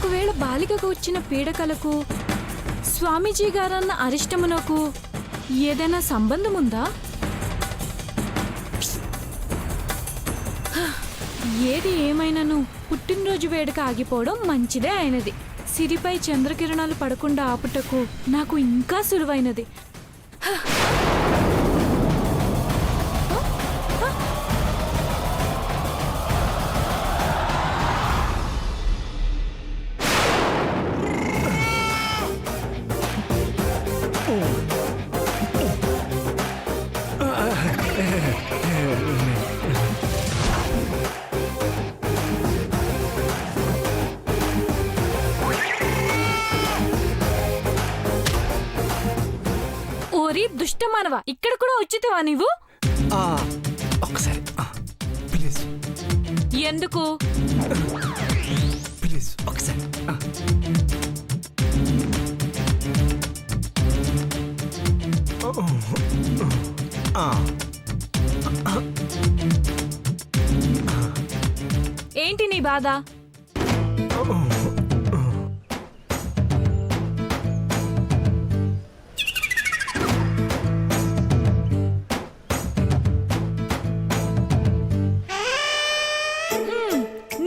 ఒకవేళ బాలికకు వచ్చిన పీడకలకు స్వామీజీ గారన్న అరిష్టమునకు ఏదైనా సంబంధం ఉందా? ఏది ఏమైనాను పుట్టినరోజు వేడుక ఆగిపోవడం మంచిదే అయినది. సిరిపై చంద్రకిరణాలు పడకుండా ఆపుటకు నాకు ఇంకా సులువైనది. ఓరి దుష్టమానవా, ఇక్కడ కూడా వచ్చితేవా నీవు? ఒక్కసారి ప్లీజ్. ఎందుకు? ప్లీజ్ ఒకసారి. ఏంటి నీ బాధ?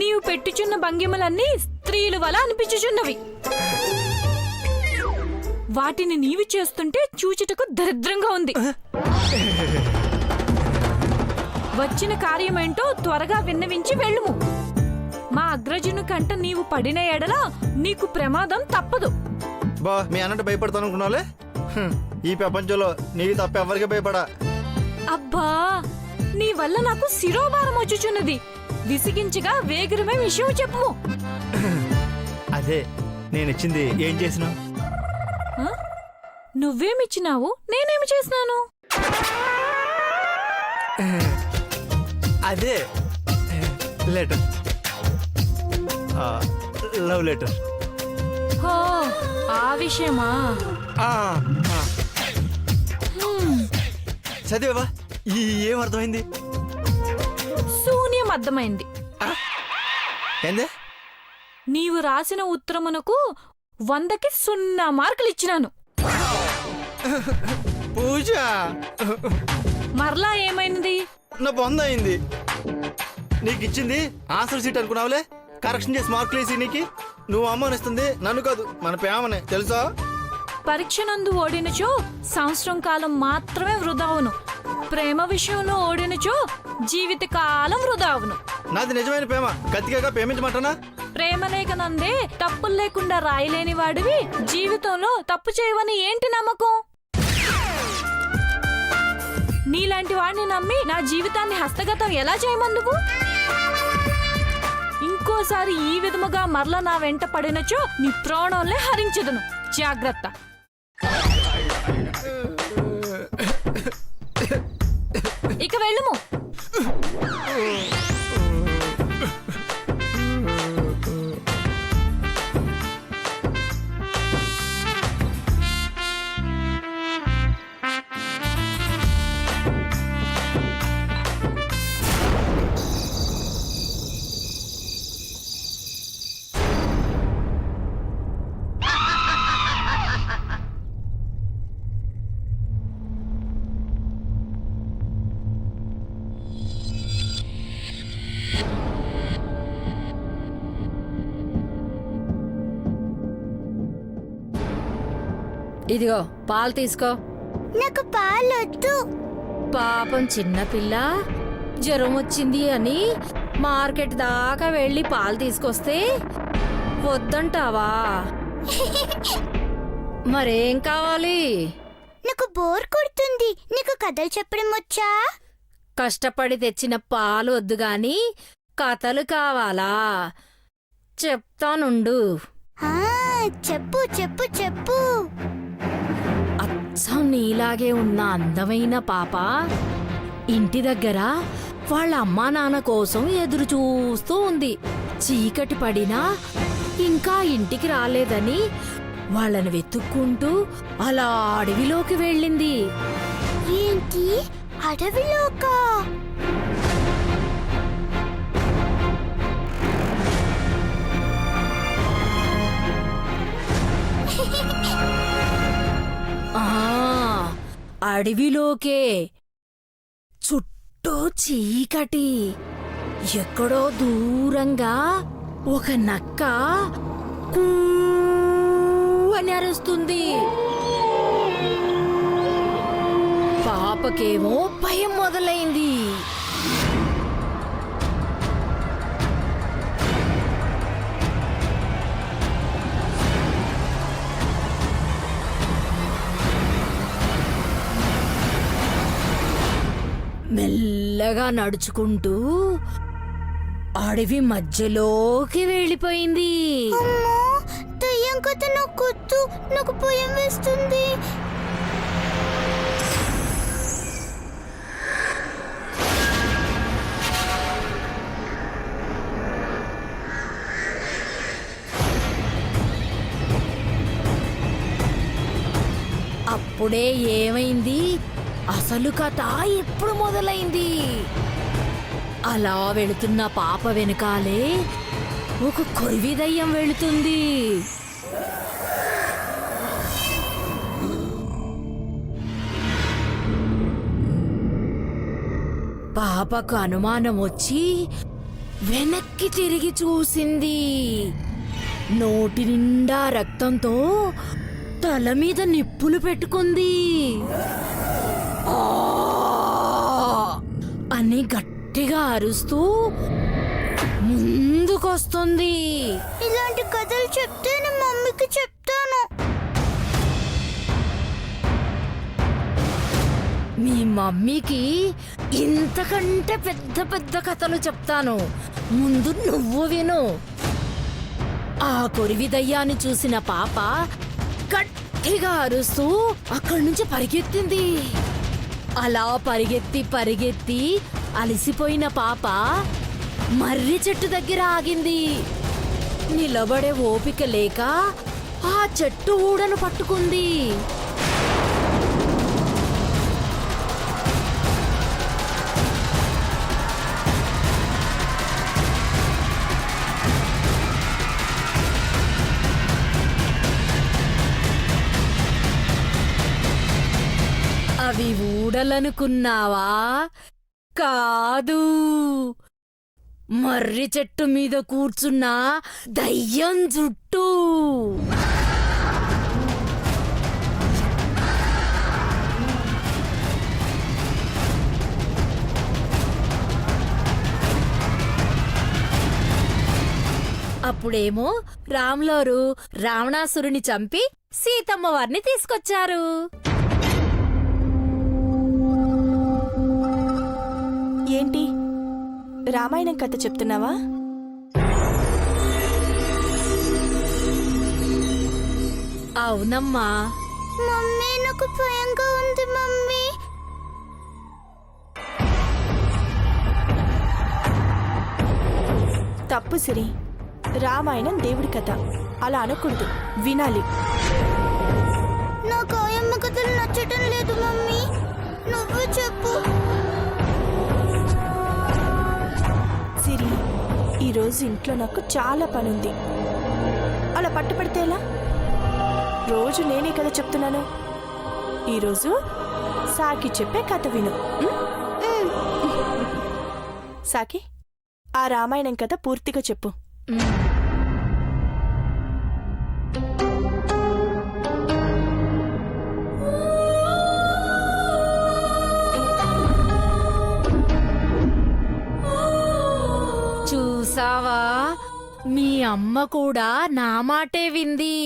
నీవు పెట్టుచున్న భంగిమలన్నీ స్త్రీలు వల అనిపించుచున్నవి. వాటిని నీవు చేస్తుంటే చూచుటకు దరిద్రంగా ఉంది. వచ్చిన కార్యమేంటో త్వరగా విన్నవించి వెళ్ళుము. మా అగ్రజుని కంట నీవు పడిన ఎడల నీకు ప్రమాదం తప్పదు. బా మీ అన్నట్టు భయపడతాను అనుకున్నావులే. ఈ ప్రపంచంలో నీకు తప్ప ఎవరికి భయపడా. అబ్బా, నీ వల్ల నాకు శిరోభారం వచ్చుచున్నది. విసిగించగా వేగరమే విషయం చెప్పు. అదే నేనిచ్చింది ఏం చేసినా? నువ్వేమిచ్చినావు, నేనేమి చేసినాను? అదే లెటర్, లవ్ లెటర్. హో, ఆ విషయమా? చదివావా? ఏం అర్థమైంది? శూన్యం అర్థమైంది. ఏందే? నీవు రాసిన ఉత్తరమునకు 100కి 0 మార్కులు ఇచ్చినాను. పూజ, మరలా ఏమైంది? నా బొంద అయింది. నీకు ఇచ్చింది ఆన్సర్ సీట్ అనుకున్నావులే. కరెక్షన్ చేసి మార్కులు వేసి నీకు నువ్వు అమ్మనిస్తుంది నన్ను కాదు, మన ప్రేమనే తెలుసా? పరీక్ష నందు ఓడినచో సంవత్సరం కాలం మాత్రమే వృధా అవును. ప్రేమ విషయంలో ఓడినచో జీవితకాలం వృధా అవును. నాది నిజమైన ప్రేమ, గట్టిగా ప్రేమించమంటానా? ప్రేమ లేక నందే తప్పులు లేకుండా రాయలేని వాడివి జీవితంలో తప్పు చేయవని ఏంటి నమ్మకం? నీలాంటి వాడిని నమ్మి నా జీవితాన్ని హస్తగతం ఎలా చేయమందువు? ఇంకోసారి ఈ విధముగా మరల నా వెంట పడినచో నీ ప్రాణంలే హరించదును. జాగ్రత్త. ఇక వెళ్ళుము. ఇదిగో పాలు తీసుకో. నాకు పాలొద్దు. పాపం చిన్నపిల్ల జ్వరం వచ్చింది అని మార్కెట్ దాకా వెళ్ళి పాలు తీసుకొస్తే వద్దంటావా? మరేం కావాలి? నాకు బోర్ కొడుతుంది. నీకు కథలు చెప్పడం వచ్చా? కష్టపడి తెచ్చిన పాలు వద్దు గాని కథలు కావాలా? చెప్తానుండు. చెప్పు చెప్పు చెప్పు. అచ్చం నీలాగే ఉన్న అందమైన పాప ఇంటి దగ్గర వాళ్ళ అమ్మా నాన్న కోసం ఎదురు చూస్తూ ఉంది. చీకటి పడినా ఇంకా ఇంటికి రాలేదని వాళ్ళని వెతుక్కుంటూ అలా అడవిలోకి వెళ్ళింది. ఏంటి, అడవిలోకా? అడవిలోకే. చుట్టూ చీకటి. ఎక్కడో దూరంగా ఒక నక్క కూ అని అరుస్తుంది. పాపకేమో భయం మొదలైంది. మెల్లగా నడుచుకుంటూ అడవి మధ్యలోకి వెళ్ళిపోయింది. అమ్మో, దయ్యం కథ నాకొద్దు, నాకు భయం వేస్తుంది. అప్పుడే ఏమైంది? అసలు కథ ఎప్పుడు మొదలైంది? అలా వెళుతున్న పాప వెనకాలే ఒక కొరివి దయ్యం వెళుతుంది. పాపకు అనుమానం వచ్చి వెనక్కి తిరిగి చూసింది. నోటి నిండా రక్తంతో తల మీద నిప్పులు పెట్టుకుంది. ఆ అని గట్టిగా అరుస్తూ ముందుకొస్తుంది. ఇలాంటి కథలు చెప్తే నేను మమ్మీకి చెప్తాను. మీ మమ్మీకి ఇంతకంటే పెద్ద పెద్ద కథలు చెప్తాను. ముందు నువ్వు విను. ఆ కొరివి దయ్యాన్ని చూసిన పాప గట్టిగా అరుస్తూ అక్కడి నుంచి పరిగెత్తింది. అలా పరిగెత్తి పరిగెత్తి అలసిపోయిన పాప మర్రి చెట్టు దగ్గర ఆగింది. నిలబడే ఓపిక లేక ఆ చెట్టు ఊడను పట్టుకుంది. అవి ఊడలనుకున్నావా? కాదు, మర్రి చెట్టు మీద కూర్చున్న దయ్యం జుట్టు. అప్పుడేమో రాములోరు రావణాసురుని చంపి సీతమ్మ వారిని తీసుకొచ్చారు. ఏంటి, రామాయణం కథ చెప్తున్నావా? అవునమ్మా. మమ్మీ, నాకు భయంగా ఉంది మమ్మీ. తప్పు సిరి, రామాయణం దేవుడి కథ, అలా అనకూడదు, వినాలి. నాకు ఆయమ్మ కథలు నచ్చటం లేదు మమ్మీ, నువ్వు చెప్పు. సిరి, ఈరోజు ఇంట్లో నాకు చాలా పనుంది. అలా పట్టుపడితే ఎలా? రోజు నేనే కథ చెప్తున్నాను. ఈరోజు సాకి చెప్పే కథ విను. సాకి, ఆ రామాయణం కథ పూర్తిగా చెప్పు. చూసావా, మీ అమ్మ కూడా నా మాటే వింది.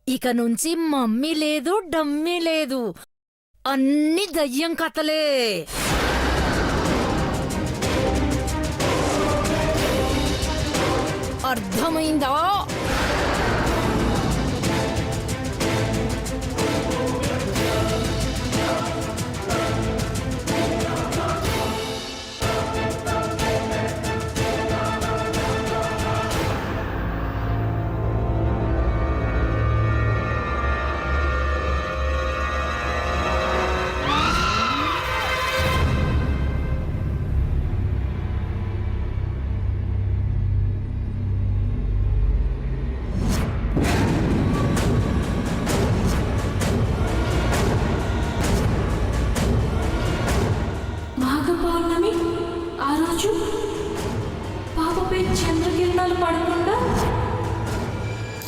ఇక నుంచి మమ్మీ లేదు, డమ్మీ లేదు, అన్ని దయ్యం కథలే. అర్థమైందా?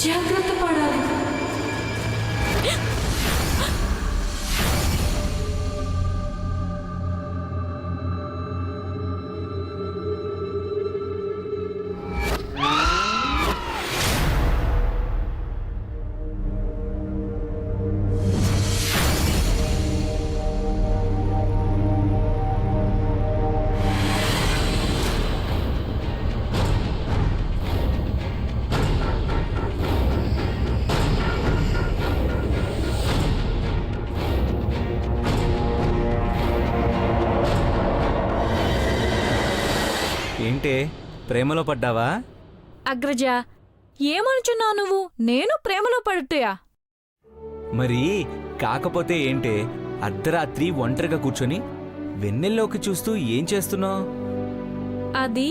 జాగ్రత్త పడాలి. ఏంటే ప్రేమలో పడ్డావా? అగ్రజ, ఏమనుచున్నావు నువ్వు? నేను ప్రేమలో పడుతుయా? మరి కాకపోతే ఏంటే అర్ధరాత్రి ఒంటరిగా కూర్చొని వెన్నెల్లోకి చూస్తూ ఏం చేస్తున్నావు? అది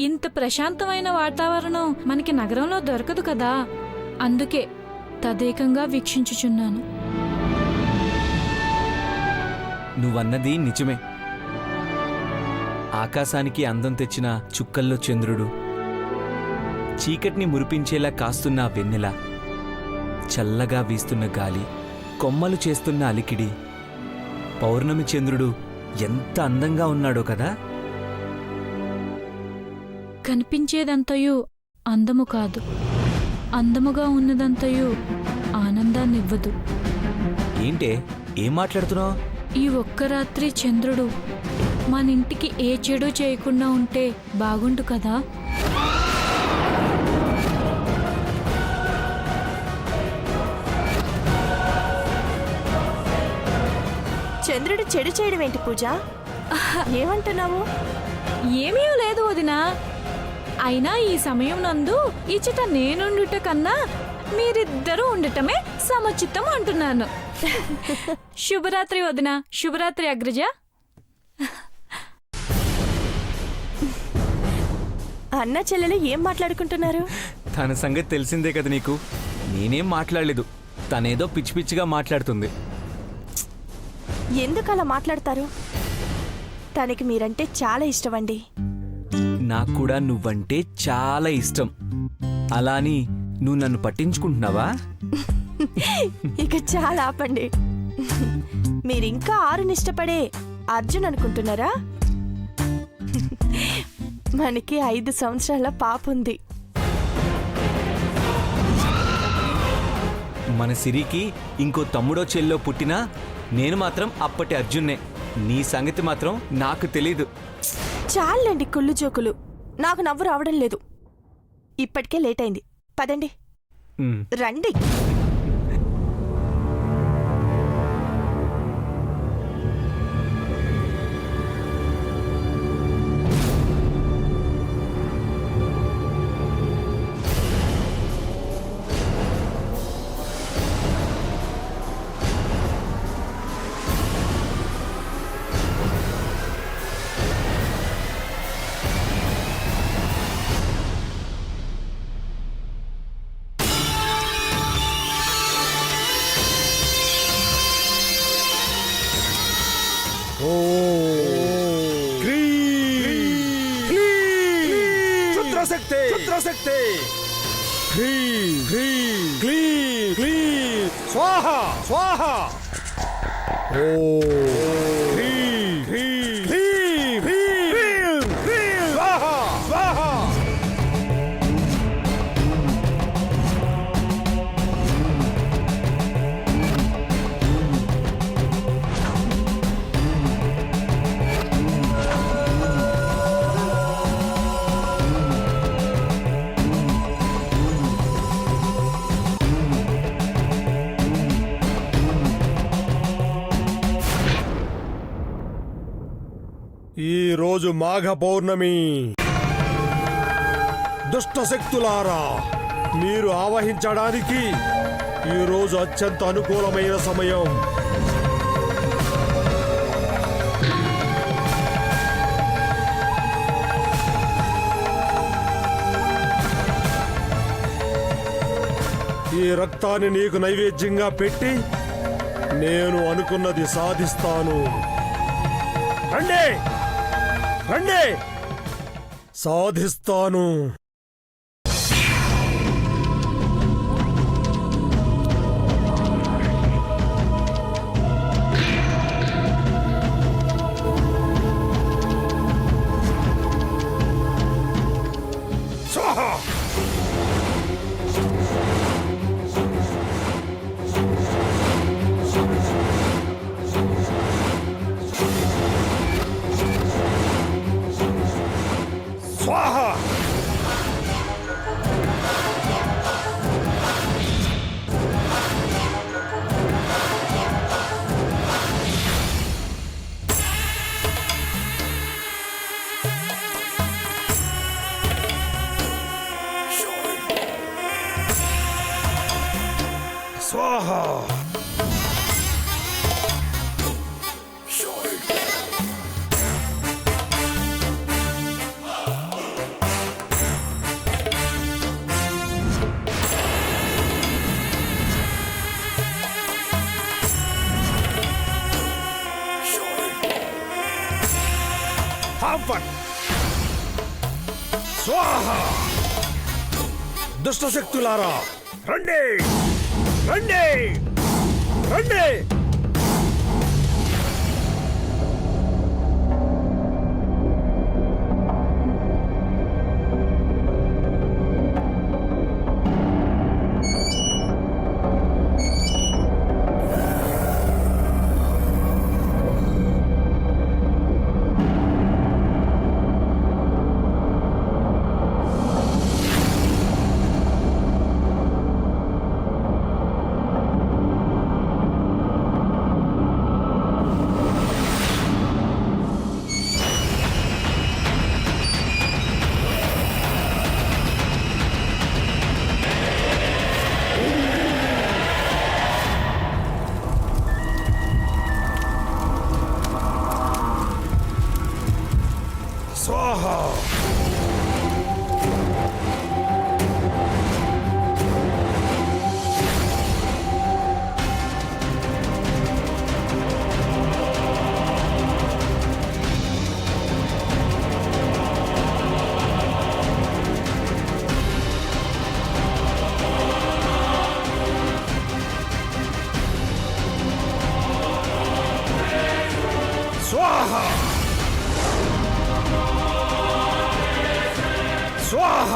ఇంత ప్రశాంతమైన వాతావరణం మనకి నగరంలో దొరకదు కదా, అందుకే తదేకంగా వీక్షించుచున్నాను. నువ్వన్నది నిజమే. ఆకాశానికి అందం తెచ్చిన చుక్కల్లో చంద్రుడు, చీకటిని మురిపించేలా కాస్తున్న వెన్నెల, చల్లగా వీస్తున్న గాలి, కొమ్మలు చేస్తున్న అలికిడి, పౌర్ణమి చంద్రుడు ఎంత అందంగా ఉన్నాడో కదా. కనిపించేదంతయు అందము కాదు, అందముగా ఉన్నదంతయు ఆనందాన్నివ్వదు. ఏంటే ఏం మాట్లాడుతున్నావు? ఈ ఒక్క రాత్రి చంద్రుడు మన ఇంటికి ఏ చెడు చేయకుండా ఉంటే బాగుండు కదా. చంద్రుడు చెడు చేయడం ఏంటి పూజ? ఏమంటున్నావు? ఏమీ లేదు వదినా. అయినా ఈ సమయం నందు ఇచ్చట నేనుండుట కన్నా మీరిద్దరూ ఉండటమే సముచితం అంటున్నాను. శుభరాత్రి వదినా. శుభరాత్రి అగ్రజ. అన్న చెల్లెలు ఏం మాట్లాడుకుంటున్నారు? తన సంగతి తెలిసిందే కదా నీకు. నేనేం మాట్లాడలేదు, తనేదో పిచ్చి పిచ్చిగా మాట్లాడుతుంది. ఎందుకు అలా మాట్లాడతారు? తనకి మీరంటే చాలా ఇష్టమండి. నాకు కూడా నువ్వంటే చాలా ఇష్టం. అలా అని నువ్వు నన్ను పట్టించుకుంటున్నావా? ఇక చాలా ఆపండి. మీరింకా ఆరుని ఇష్టపడే అర్జున్ అనుకుంటున్నారా? మనకి 5 సంవత్సరాల పాప ఉంది. మన సిరికి ఇంకో తమ్ముడో చెల్లో పుట్టినా నేను మాత్రం అప్పటి అర్జున్నే. నీ సంగతి మాత్రం నాకు తెలీదు. చాలండి కుళ్ళు జోకులు. నాకు నవ్వు రావడం లేదు. ఇప్పటికే లేట్ అయింది. పదండి, ఉమ్. రండి. స్వాహా స్వాహా. ఈ రోజు మాఘ పౌర్ణమి. దుష్ట శక్తులారా, మీరు ఆవహించడానికి ఈ రోజు అత్యంత అనుకూలమైన సమయం. ఈ రక్తాన్ని నీకు నైవేద్యంగా పెట్టి నేను అనుకున్నది సాధిస్తాను. రండి రండి, సాధిస్తాను. స్వాహ స్వాహ దుష్ట శక్తులారా రండి రండి రండి స్వాహ స్వాహ స్వాహ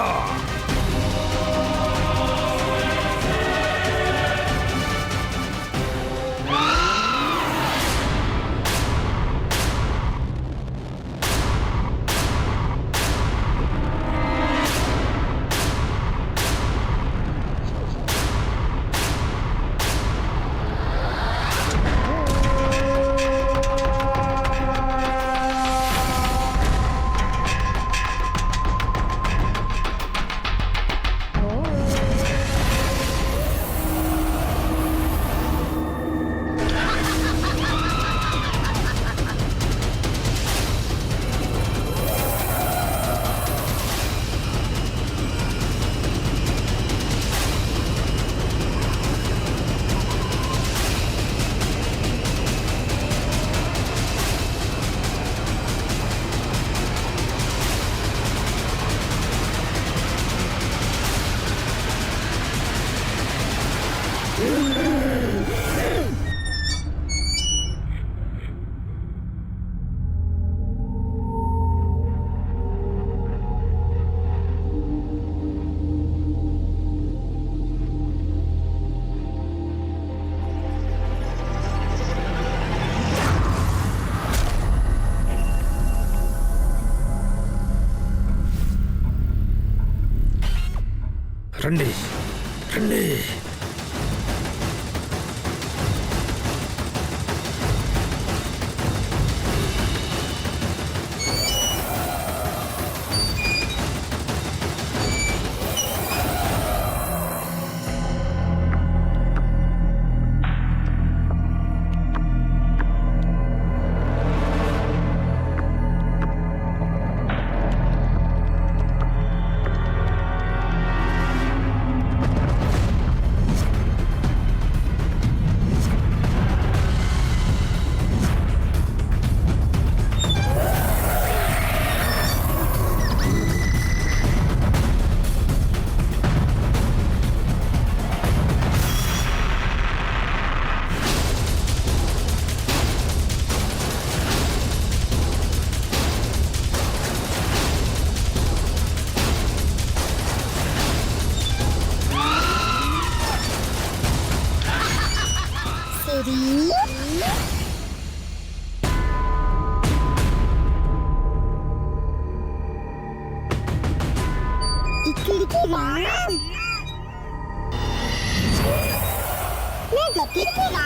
రండి రండి ఇక్కడికి రా నా దగ్గరికి రా